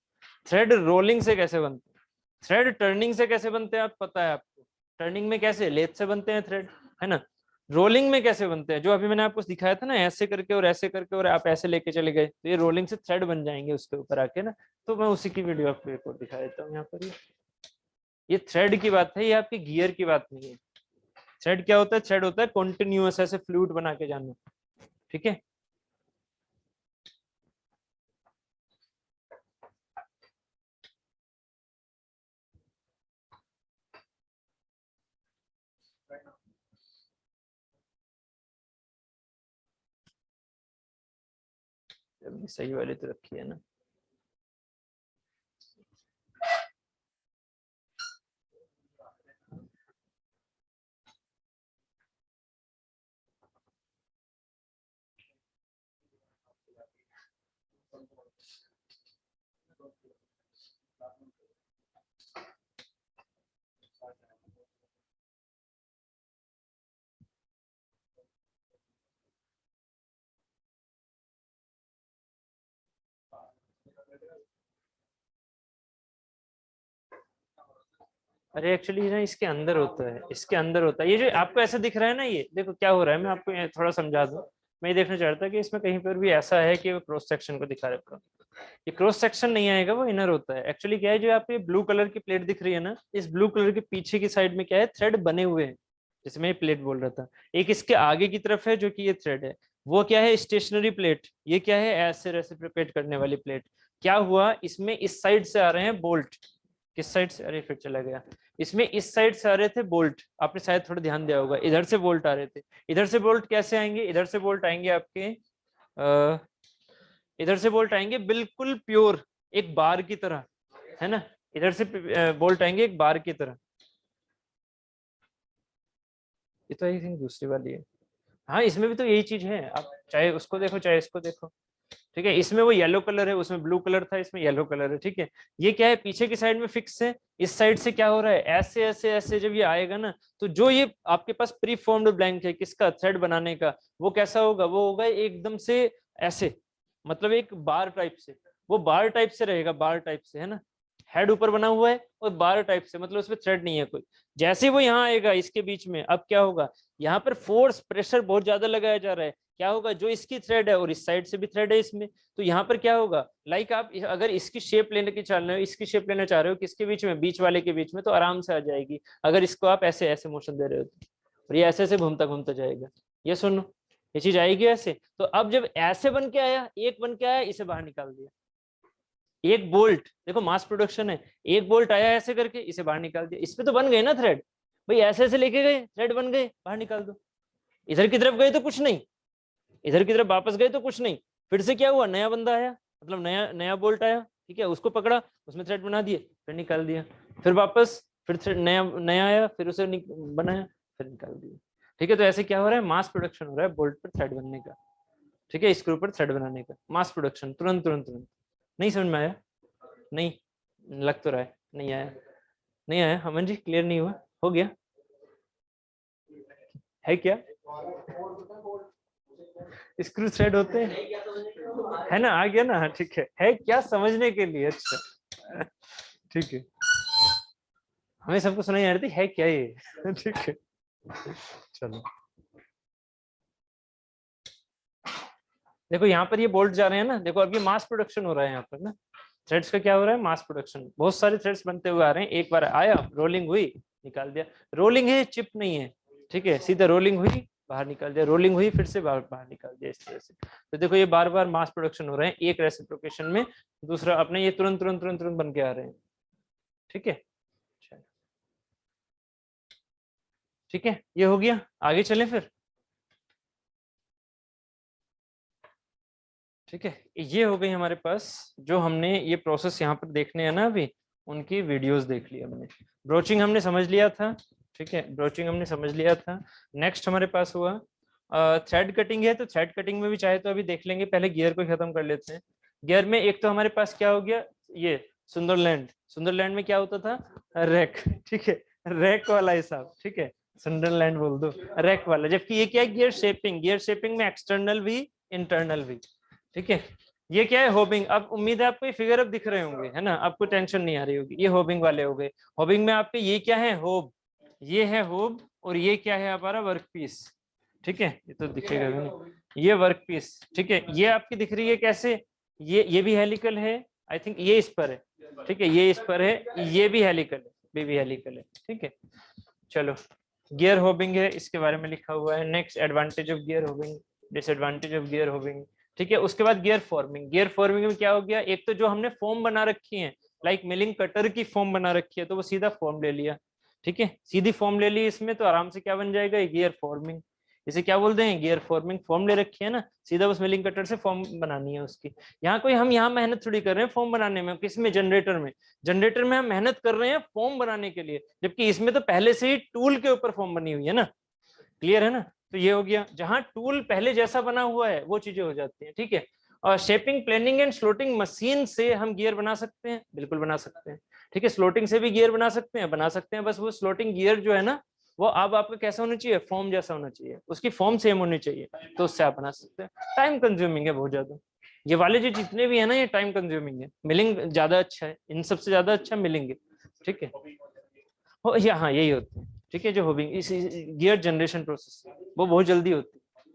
थ्रेड रोलिंग से कैसे बनते हैं, थ्रेड टर्निंग से कैसे बनते हैं आप पता है आपको, टर्निंग में कैसे लेथ से बनते हैं थ्रेड, है ना, रोलिंग में कैसे बनते हैं, जो अभी मैंने आपको दिखाया था ना, ऐसे करके और ऐसे करके और आप ऐसे लेके चले गए, तो ये रोलिंग से थ्रेड बन जाएंगे उसके ऊपर आके ना, तो मैं उसी की वीडियो आपको एक और दिखा देता हूँ यहाँ पर, ये थ्रेड की बात है, ये आपकी गियर की बात नहीं है, थ्रेड क्या होता है, थ्रेड होता है कॉन्टिन्यूअस ऐसे फ्लूइड बना के जाना, ठीक है। सही वाली तो रखी है ना, अरे एक्चुअली ना इसके अंदर होता है, इसके अंदर होता है, ये जो आपको ऐसा दिख रहा है ना, ये देखो क्या हो रहा है, मैं आपको ये थोड़ा समझा दूं, मैं ये देखना चाहता कि इसमें कहीं पर भी ऐसा है कि वो क्रॉस सेक्शन को दिखा रखा, ये क्रॉस सेक्शन नहीं आएगा, वो इनर होता है, एक्चुअली क्या है, जो आपको ब्लू कलर की प्लेट दिख रही है ना, इस ब्लू कलर के पीछे की साइड में क्या है, थ्रेड बने हुए हैं, जिसमें ये प्लेट बोल रहा था, एक इसके आगे की तरफ है जो कि ये थ्रेड है, वो क्या है, स्टेशनरी प्लेट, ये क्या है, ऐसे रेसिप्रोकेट करने वाली प्लेट, क्या हुआ इसमें, इस साइड से आ रहे हैं बोल्ट, किस साइड से, अरे फिर चला गया, इसमें इस साइड से आ रहे थे बोल्ट, आपने शायद थोड़ा ध्यान दिया होगा, इधर से बोल्ट आ रहे थे, इधर से बोल्ट कैसे आएंगे, इधर से बोल्ट आएंगे आपके, इधर से बोल्ट आएंगे बिल्कुल प्योर एक बार की तरह, है ना, इधर से बोल्ट आएंगे एक बार की तरह, ये तो आई थिंक दूसरी वाली है, हाँ इसमें भी तो यही चीज है, आप चाहे उसको देखो चाहे इसको देखो, ठीक है, इसमें वो येलो कलर है, उसमें ब्लू कलर था, इसमें येलो कलर है, ठीक है, ये क्या है, पीछे की साइड में फिक्स है, इस साइड से क्या हो रहा है, ऐसे ऐसे ऐसे जब ये आएगा ना, तो जो ये आपके पास प्री फॉर्म्ड ब्लैंक है किसका, थ्रेड बनाने का, वो कैसा होगा, वो होगा एकदम से ऐसे, मतलब एक बार टाइप से, वो बार टाइप से रहेगा, बार टाइप से, है ना, हेड ऊपर बना हुआ है और बार टाइप से, मतलब उसमें थ्रेड नहीं है कोई, जैसे वो यहाँ आएगा इसके बीच में, अब क्या होगा, यहाँ पर फोर्स प्रेशर बहुत ज्यादा लगाया जा रहा है, क्या होगा, जो इसकी थ्रेड है और इस साइड से भी थ्रेड है इसमें, तो यहाँ पर क्या होगा, लाइक आप अगर इसकी शेप लेने की चाह रहे हो, इसकी शेप लेना चाह रहे हो किसके बीच में, बीच वाले के बीच में, तो आराम से आ जाएगी, अगर इसको आप ऐसे ऐसे मोशन दे रहे हो तो, और ये ऐसे ऐसे घूमता घूमता जाएगा, ये सुनो, ये चीज आएगी ऐसे, तो अब जब ऐसे बन के आया, एक बन के आया, इसे बाहर निकाल दिया, एक बोल्ट, देखो मास प्रोडक्शन है, एक बोल्ट आया ऐसे करके, इसे बाहर निकाल दिया, इस पे तो बन गए ना थ्रेड, भाई ऐसे ऐसे लेके गए थ्रेड बन गए, बाहर निकाल दो, इधर की तरफ गए तो कुछ नहीं, इधर की तरफ वापस गए तो कुछ नहीं, फिर से क्या हुआ, नया बंदा आया, मतलब नया नया बोल्ट आया, ठीक है, उसको पकड़ा, उसमें थ्रेड बना दिए, फिर निकाल दिया, फिर वापस फिर थ्रेड नया नया आया, फिर उसे बनाया, फिर निकाल दिया। ठीक है, तो ऐसे क्या हो रहा है, मास प्रोडक्शन हो रहा है बोल्ट पर थ्रेड बनने का। ठीक है, स्क्रू पर थ्रेड बनाने का मास प्रोडक्शन, तुरंत तुरंत तुरंत। नहीं समझ में आया? नहीं लग तो रहा है नहीं आया, नहीं आया अमन जी, क्लियर नहीं हुआ, हो गया है क्या? स्क्रू थ्रेड होते हैं, है ना, आ गया ना, ठीक है क्या समझने के लिए, अच्छा ठीक है, हमें सबको सुनाई आ रही थी है क्या ये ठीक है, चलो देखो यहाँ पर ये बोल्ट जा रहे हैं ना, देखो अब ये मास प्रोडक्शन हो रहा है यहाँ पर ना, थ्रेड्स का क्या हो रहा है, मास प्रोडक्शन, बहुत सारे थ्रेड्स बनते हुए आ रहे हैं, एक बार आया रोलिंग हुई निकाल दिया, रोलिंग है चिप नहीं है, ठीक है, सीधा रोलिंग हुई बाहर निकाल दिया, रोलिंग हुई फिर से बाहर बाहर निकाल दिया, इस तरह से। तो देखो ये बार बार मास प्रोडक्शन हो रहे हैं एक रेसिप्रोकेशन में, दूसरा अपने ये तुरंत तुरंत तुरंत तुरंत बन के आ रहे हैं। ठीक है, ठीक है, ये हो गया, आगे चलें फिर। ठीक है, ये हो गई हमारे पास, जो हमने ये प्रोसेस यहाँ पर देखने हैं ना अभी, उनकी वीडियोस देख ली हमने, ब्रोचिंग हमने समझ लिया था। ठीक है, ब्रोचिंग हमने समझ लिया था। नेक्स्ट हमारे पास हुआ थ्रेड कटिंग है, तो थ्रेड कटिंग में भी चाहे तो अभी देख लेंगे, पहले गियर को खत्म कर लेते हैं। गियर में एक तो हमारे पास क्या हो गया, ये सुंदरलैंड, सुंदरलैंड में क्या होता था, रैक, ठीक है, रैक वाला हिसाब, ठीक है, सुंदरलैंड बोल दो, रैक वाला। जबकि ये क्या है, गियर शेपिंग, गियर शेपिंग में एक्सटर्नल भी इंटरनल भी। ठीक है, ये क्या है, होबिंग। अब उम्मीद है आपको ये फिगर अब दिख रहे होंगे, है ना, आपको टेंशन नहीं आ रही होगी, ये होबिंग वाले हो गए। होबिंग में आपके ये क्या है, होब, ये है होब, और ये क्या है हमारा वर्क पीस। ठीक है, ये तो दिखेगा भी नहीं, ये वर्क पीस। ठीक है, ये आपकी दिख रही है कैसे, ये भी हेलिकल है, आई थिंक ये इस पर है, ठीक है, ये इस पर है, ये भी हेलिकल है, ये भी हेलिकल है। ठीक है, चलो, गियर होबिंग है, इसके बारे में लिखा हुआ है। Next, advantage of gear hobbing, disadvantage of gear hobbing. ठीक है, उसके बाद गियर फॉर्मिंग। गियर फॉर्मिंग में क्या हो गया, एक तो जो हमने फॉर्म बना रखी है, लाइक मिलिंग कटर की फॉर्म बना रखी है, तो वो सीधा फॉर्म ले लिया। ठीक है, सीधी फॉर्म ले ली इसमें, तो आराम से क्या बन जाएगा, गियर फॉर्मिंग। इसे क्या बोलते हैं, गियर फॉर्मिंग। फॉर्म ले रखी है ना, सीधा बस मिलिंग कटर से फॉर्म बनानी है उसकी। यहाँ कोई हम यहाँ मेहनत थोड़ी कर रहे हैं फॉर्म बनाने में, किसमें, जनरेटर में। जनरेटर में हम मेहनत कर रहे हैं फॉर्म बनाने के लिए, जबकि इसमें तो पहले से ही टूल के ऊपर फॉर्म बनी हुई है ना। क्लियर है ना, तो ये हो गया, जहां टूल पहले जैसा बना हुआ है वो चीजें हो जाती हैं। ठीक है, और shaping, planning and slotting machine से हम गियर बना सकते हैं, बिल्कुल बना सकते हैं। ठीक है, स्लोटिंग से भी गियर बना सकते हैं, बना सकते हैं, बस वो स्लोटिंग गियर जो है ना, वो अब आपका कैसा होना चाहिए, फॉर्म जैसा होना चाहिए, उसकी फॉर्म सेम होनी चाहिए, तो उससे आप बना सकते हैं। टाइम कंज्यूमिंग है बहुत ज्यादा, ये वाले जो जितने भी है ना, ये टाइम कंज्यूमिंग है। मिलिंग ज्यादा अच्छा है, इन सबसे ज्यादा अच्छा मिलिंग है। ठीक है, हाँ यही होती है। ठीक है, जो होबिंग, इस गियर जनरेशन प्रोसेस, वो बहुत जल्दी होती है।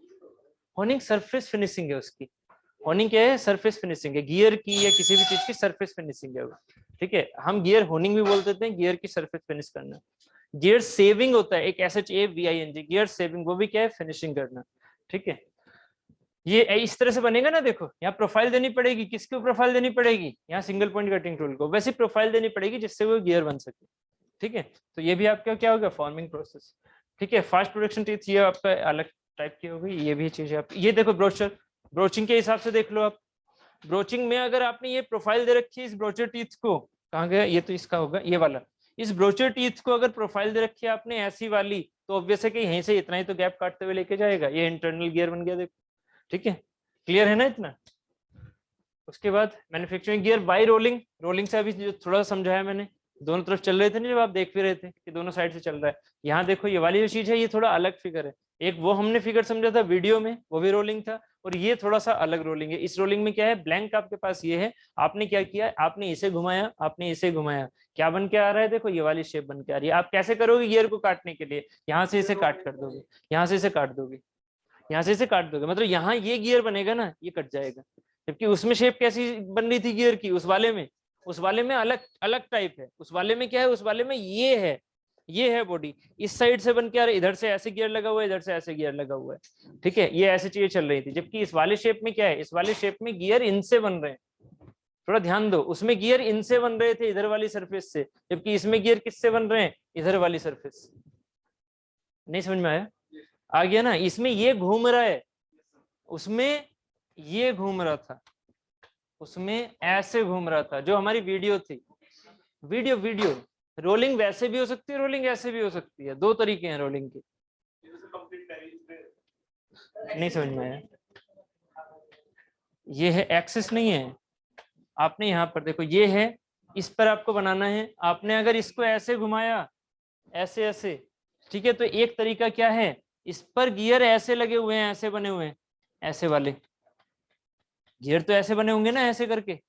होनिंग सरफेस फिनिशिंग है उसकी। होनिंग क्या है, सरफेस फिनिशिंग है, गियर की या किसी भी चीज की सरफेस फिनिशिंग है वो। ठीक है, हम गियर होनिंग भी बोल देते हैं, गियर की सरफेस फिनिश करना। गियर सेविंग होता है, एक SHAVING, गियर सेविंग, वो भी क्या है, फिनिशिंग करना। ठीक है, ये इस तरह से बनेगा ना, देखो यहाँ प्रोफाइल देनी पड़ेगी, किसको प्रोफाइल देनी पड़ेगी, यहाँ सिंगल पॉइंट कटिंग टूल को, वैसे प्रोफाइल देनी पड़ेगी जिससे वो गियर बन सके। ठीक है, तो ये भी आपका क्या होगा, फॉर्मिंग प्रोसेस। ठीक है, फास्ट प्रोडक्शन टीथ, ये आपका अलग टाइप की हो गई, ये भी चीज है आप, ये देखो ब्रोचर, ब्रोचिंग के हिसाब से देख लो आप। ब्रोचिंग में अगर आपने ये प्रोफाइल दे रखी है इस ब्रोचर टीथ को, कहाँ गया, ये तो इसका होगा, ये वाला, इस ब्रोचर टीथ को अगर प्रोफाइल दे रखी है आपने ऐसी वाली, तो ऑब्वियस है कि यहीं से इतना ही तो गैप काटते हुए लेके जाएगा, ये इंटरनल गियर बन गया देखो। ठीक है, क्लियर है ना इतना। उसके बाद manufacturing gear by rolling, rolling से अभी जो थोड़ा समझाया मैंने, दोनों तरफ चल रहे थे ना, जब आप देख भी रहे थे कि दोनों साइड से चल रहा है। यहाँ देखो ये वाली जो चीज है, ये थोड़ा अलग फिगर है, एक वो हमने फिगर समझा था वीडियो में, वो भी रोलिंग था, और ये थोड़ा सा अलग रोलिंग है। इस रोलिंग में क्या है, ब्लैंक आपके पास ये है, आपने क्या किया, आपने इसे घुमाया, आपने इसे घुमाया, क्या बन के आ रहा है, देखो ये वाली शेप बन के आ रही है। आप कैसे करोगे गियर को काटने के लिए, यहाँ से इसे काट कर दोगे, यहाँ से इसे काट दोगे, यहाँ से इसे काट दोगे, मतलब यहाँ ये गियर बनेगा ना, ये कट जाएगा। जबकि उसमें शेप कैसी बन रही थी गियर की, उस वाले में अलग अलग टाइप है। उस वाले में क्या है, उस वाले में ये है बॉडी, इस साइड से बन के आ रहा है, इधर से ऐसे गियर लगा हुआ है, इधर से ऐसे गियर लगा हुआ है। ठीक है, ये ऐसी चीजें चल रही थी। जबकि इस वाले शेप में क्या है, इस वाले शेप में गियर इनसे बन रहे हैं, थोड़ा ध्यान दो, उसमें गियर इनसे बन रहे थे, इधर वाली सरफेस से, जबकि इसमें गियर किससे बन रहे हैं, इधर वाली सरफेस। नहीं समझ में आया, आ गया ना, इसमें ये घूम रहा है, उसमें ये घूम रहा था। उसमें ऐसे घूम रहा था, जो हमारी वीडियो थी, वीडियो रोलिंग वैसे भी हो सकती है, रोलिंग ऐसे भी हो सकती है, दो तरीके हैं रोलिंग के। नहीं समझ में आया? ये है एक्सिस नहीं है, आपने यहाँ पर देखो ये है, इस पर आपको बनाना है, आपने अगर इसको ऐसे घुमाया, ऐसे ऐसे, ठीक है, तो एक तरीका क्या है, इस पर गियर ऐसे लगे हुए हैं, ऐसे बने हुए हैं, ऐसे वाले गियर तो ऐसे बने होंगे ना, ऐसे करके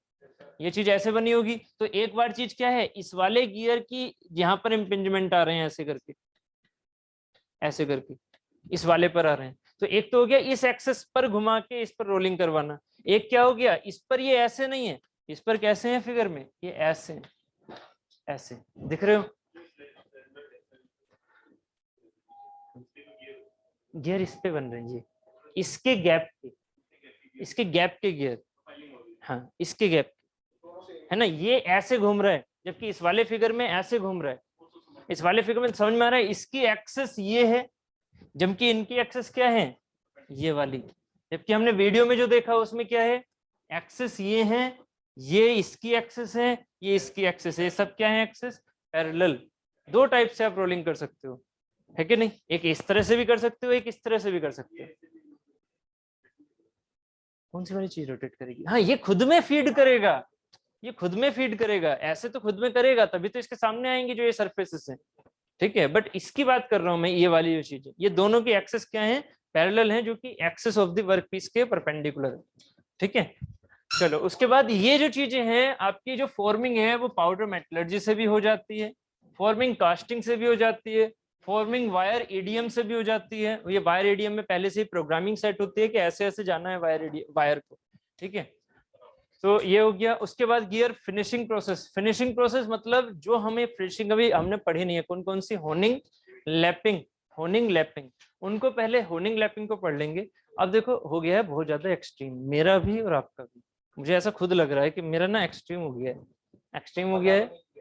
ये चीज ऐसे बनी होगी, तो एक बार चीज क्या है, इस वाले गियर की यहाँ पर इम्पिंजमेंट आ रहे हैं, ऐसे करके, ऐसे करके इस वाले पर आ रहे हैं, तो एक तो हो गया इस एक्सेस पर घुमा के इस पर रोलिंग करवाना, एक क्या हो गया, इस पर ये ऐसे नहीं है, इस पर कैसे हैं फिगर में, ये ऐसे हैं, ऐसे दिख रहे हो, गियर इस पे बन रहे हैं, ये इसके गैप के, इसके गैप के गियर, हाँ इसके गैप है ना, ये ऐसे घूम रहा है, जबकि इस वाले फिगर में ऐसे घूम रहा है, इस वाले फिगर में समझ में आ रहा है, इसकी एक्सेस ये है, जबकि इनकी एक्सेस क्या है, ये वाली, जबकि हमने वीडियो में जो देखा उसमें क्या है, एक्सेस ये है, ये इसकी एक्सेस है, ये इसकी एक्सेस है, ये सब क्या है, एक्सेस पैरेलल। दो टाइप से आप रोलिंग कर सकते हो, है कि नहीं, एक इस तरह से भी कर सकते हो, एक इस तरह से भी कर सकते हो। कौन सी वाली चीज रोटेट करेगी, हाँ ये खुद में फीड करेगा, ये खुद में फीड करेगा, ऐसे तो खुद में करेगा, तभी तो इसके सामने आएंगे जो ये सरफेसेस हैं, ठीक है, बट इसकी बात कर रहा हूं मैं, ये वाली जो चीज है, ये दोनों की एक्सेस क्या है, पैरेलल है, जो कि axis of the work piece के परपेंडिकुलर है, ठीक है। चलो उसके बाद ये जो चीजें हैं, आपकी जो फॉर्मिंग है वो पाउडर मेटलर्जी से भी हो जाती है, फॉर्मिंग कास्टिंग से भी हो जाती है, फॉर्मिंग वायर ईडीएम से भी हो जाती है, ये वायर ईडीएम में पहले से ही प्रोग्रामिंग सेट होती है कि ऐसे ऐसे जाना है वायर को, ठीक है, तो ये हो गया। उसके बाद gear finishing process, finishing process मतलब जो हमें फिनिशिंग अभी हमने पढ़ी नहीं है, कौन कौन सी, होनिंग, लैपिंग, होनिंग लैपिंग, उनको पहले होनिंग लैपिंग को पढ़ लेंगे। अब देखो हो गया है बहुत ज्यादा एक्सट्रीम, मेरा भी और आपका भी, मुझे ऐसा खुद लग रहा है कि मेरा ना एक्सट्रीम हो गया है, एक्सट्रीम हो गया है,